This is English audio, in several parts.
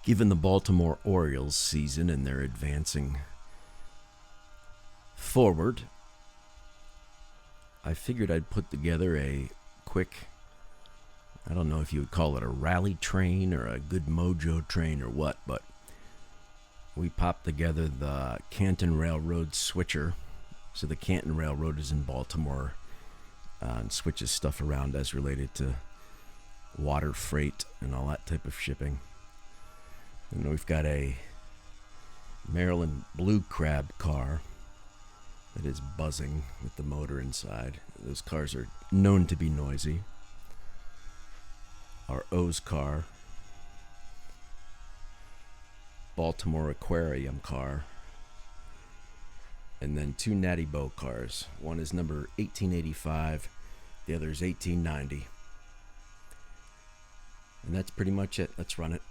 Given the Baltimore Orioles season and their advancing forward, I figured I'd put together a quick, I don't know if you would call it a rally train or a good mojo train or what, but we popped together the Canton Railroad switcher. So the Canton Railroad is in Baltimore and switches stuff around as related to water freight and all that type of shipping. And we've got a Maryland Blue Crab car that is buzzing with the motor inside. Those cars are known to be noisy. Our O's car, Baltimore Aquarium car, and then two Natty Bow cars. One is number 1885, the other is 1890. And that's pretty much it. Let's run it.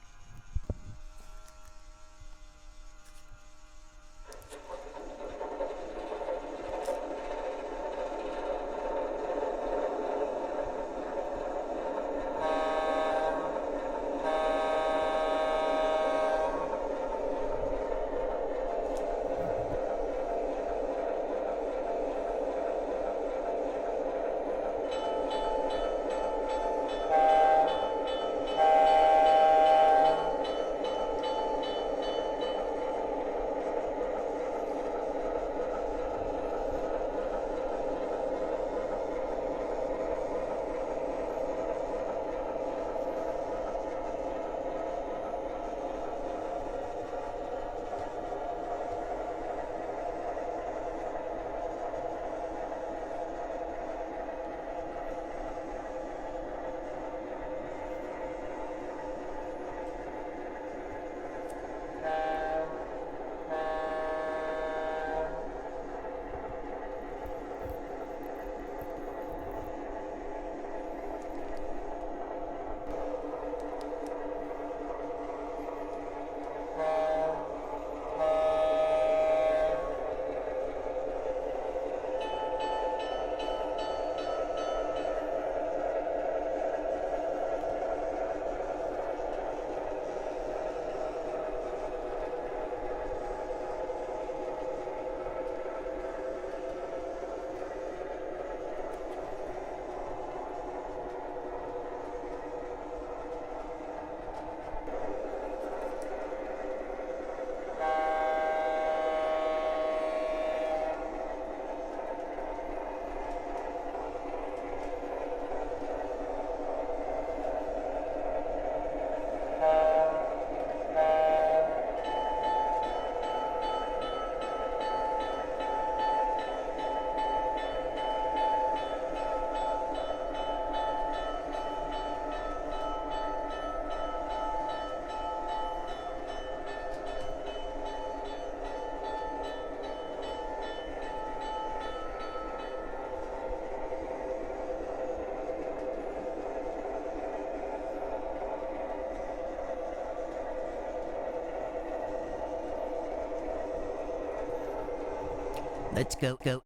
Let's go.